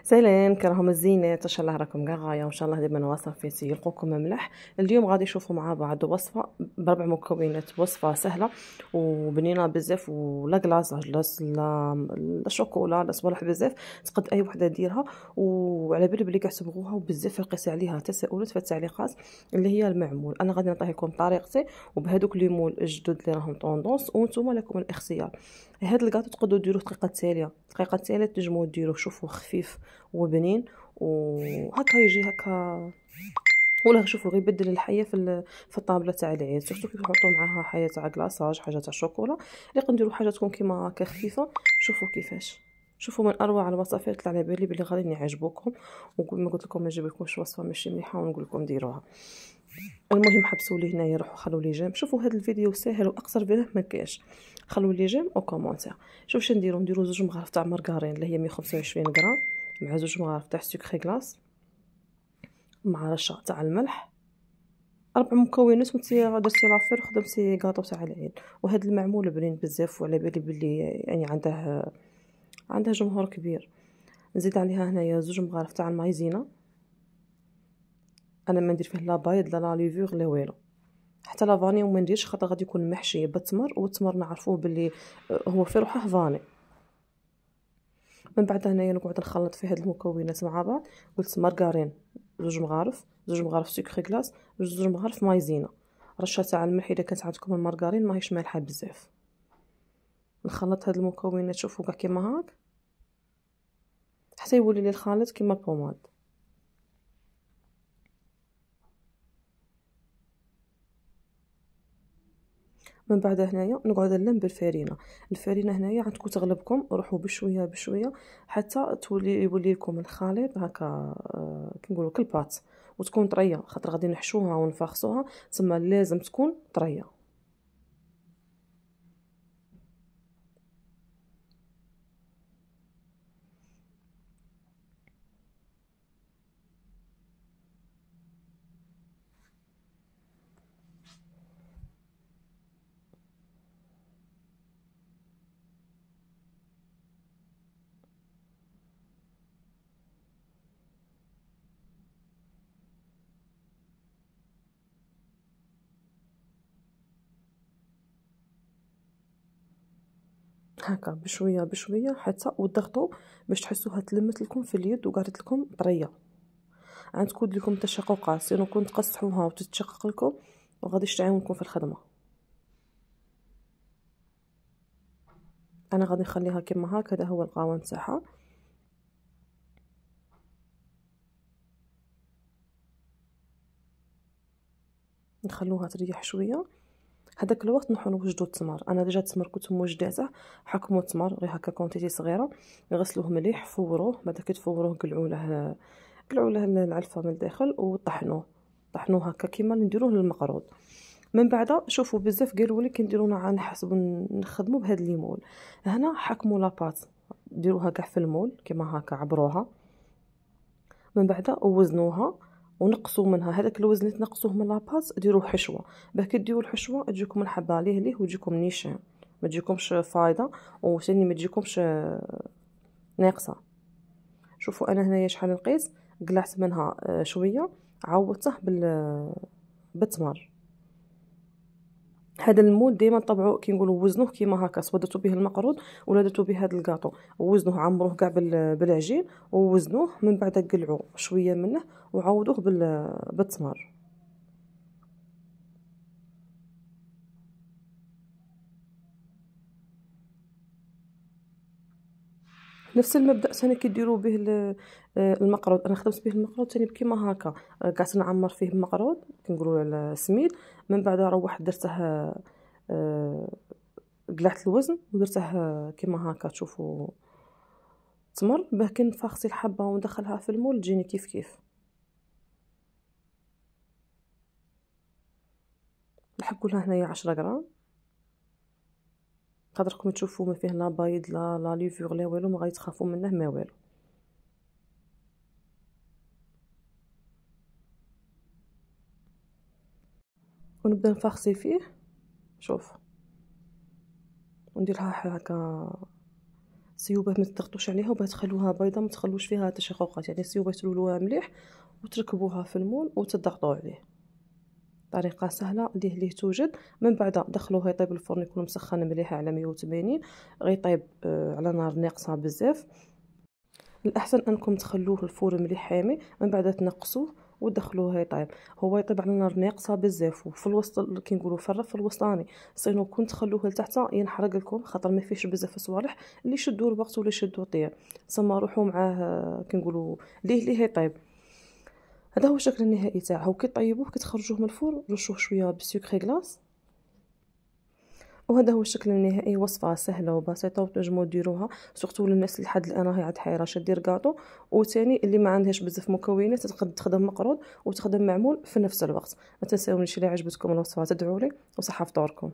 سلام كراهم الزينات، ان شاء الله راكم كاع غايه وان شاء الله ديما نواصل في سيلقوكم ملح. اليوم غادي نشوفوا مع بعض وصفه بربع مكونات، وصفه سهله وبنينه بزاف ولا كلاص لا شوكولا لا صبالح بزاف. تقد اي وحده ديرها وعلى بالي بلي كاع تبغوها وبزاف لقيت عليها تساؤلات في التعليقات اللي هي المعمول. انا غادي نعطيه لكم طريقتي وبهذوك لي مول الجدد اللي راهم طوندونس وانتم لكم الاختيار. هاد الكاطو تقدروا ديروه الطريقه التاليه تنجموا ديروه، شوفوا خفيف وبنين وهكا يجي هكا. ولا شوفوا غير يبدل الحيه في الطابله تاع العيد، شفتوا كيف نحطوا معاها حيه تاع كلاصاج، حاجه تاع شوكولا اللي نديروا حاجه تكون كيما هكا خفيفه. شوفوا كيفاش، شوفوا من اروع الوصفات اللي على بالي بلي غادي يعجبوكم. وكما قلت لكم ما نجيب لكمش وصفه ماشي مليحه ونقول لكم ديروها. المهم حبسوا لي هنايا، روحوا خلوا لي جيم. شوفوا هذا الفيديو ساهل واقصر فيه ما كاش. خلوا لي جيم او كومونتير. شوف شنو نديروا زوج مغارف تاع مارغرين اللي هي 125 غرام، مع زوج مغارف تاع سكر غلاس، مع رشه تاع الملح. 4 مكونات درتي لافير خدمتي كاطو تاع العيد. وهذا المعمول بنين بزاف وعلى بالي بلي يعني عنده جمهور كبير. نزيد عليها هنايا زوج مغارف تاع المايزينا. انا ما ندير فيه لا بايض لا ليفور لا والو، حتى لا فاني وما نديرش خاطر غادي يكون محشي بالتمر، والتمر نعرفوه باللي هو في روحه فاني. من بعد هنايا نقعد نخلط في هاد المكونات مع بعض. قلت مارغرين زوج مغارف سكر غلاس، زوج مغارف مايزينا، رشه تاع الملح اذا كانت عندكم المارغرين ماهيش مالحه بزاف. نخلط هاد المكونات شوفوا كاع كيما هاك حتى يولي لي الخليط كيما البوماد. من بعد هنايا نقعد نلم بالفارينه. الفارينه هنايا عندكم تغلبكم، روحوا بشويه بشويه حتى يولي لكم الخليط هكا كي نقولوا كالبات، وتكون طريه خاطر غادي نحشوها ونفخصوها، تما لازم تكون طريه. هكا بشويه بشويه حتى وتضغطوا باش تحسوها تلمت لكم في اليد وقعدت لكم طريه. عندكم لكم تشققات سينو كنت تقصحوها وتتشقق لكم وغاديش تعاونكم في الخدمه. انا غادي نخليها كيما هكا، هذا هو القوام تاعها. نخلوها تريح شويه. هذاك الوقت نروحو نوجدو التمر. انا ديجا التمر كنت موجداته. حكموا التمر غير هكا كونتيتي صغيره، نغسلوه مليح، فوروه، بعد كي تفوروه قلعوا له العلفه من الداخل طحنوه هكا كيما نديروه للمقروض. من بعد شوفوا بزاف قالوا لي كي نديرونا على نحسبوا نخدموا بهذا الليمون. هنا حكموا لاباط، ديروها كاع في المول كيما هكا، عبروها. من بعد وزنوها ونقصوا منها هذاك الوزن اللي تنقصوه من لاباط، ديروا حشوه. باه كي ديروا الحشوه تجيكم الحبه ليه وتجيكم نيشان، ما تجيكمش فايضه وثاني ما تجيكمش ناقصه. شوفوا انا هنايا شحال نقيس، قلعت منها شويه، عوضته بالتمر. هذا المول ديما طبعوا كي نقولوا وزنوه كيما هكا، سواء درتو به المقروض ولا درتو به هذا الكاطو، وزنوه عمروه كاع بالعجين ووزنوه. من بعد قلعوا شويه منه وعوضوه بالتمر. نفس المبدا ثاني كيديروا به المقروض. انا خدمت به المقروض ثاني كيما هكا، قعدت نعمر فيه المقروض كنقولوا على السميد. من بعد روحت درته قلعت الوزن ودرته كيما هكا. تشوفوا تمر باه كي نفخسي الحبه وندخلها في المول تجيني كيف كيف. نحكوا لها هنايا 10 غرام، قدركم تشوفوا ما فيه لا بايض لا ليفور لا والو، ما غادي تخافوا منه ما والو. ونبدا نفخسي فيه. شوف ونديرها هكا سيوبه ما تضغطوش عليها وباه تخلوها بيضه، ما تخلوش فيها تشققات، يعني سيوبه تلولوها مليح وتركبوها في المول وتضغطوا عليه. طريقه سهله ليه توجد. من بعد دخلوه يطيب الفرن يكون مسخن مليح على 180، غيطيب على نار ناقصه بزاف. الاحسن انكم تخلوه الفور مليح حامي، من بعد تنقصوه ودخلوه يطيب. هو يطيب على نار ناقصه بزاف وفي الوسط كي نقولوا في الرف الوسطاني، صينو كون تخلوه لتحت ينحرق لكم خاطر ما فيش بزاف صوالح اللي يشدوا الوقت ولا يشدوا الطياب. تسمى روحوا معاه كي نقولوا ليه يطيب. هذا هو الشكل النهائي تاعه. وكي طيبوه كي تخرجوه من الفور رشوه شويه بسكري غلاس. وهذا هو الشكل النهائي. وصفه سهله وبسيطه وتنجموا ديروها سورتو للناس اللي لحد الان راهي عاد حيره دير كاطو. وثاني اللي ما عندهاش بزاف مكونات تقدر تخدم مقرود وتخدم معمول في نفس الوقت. ما تنساونيش الا عجبتكم الوصفه تدعوا لي وصحه فطوركم.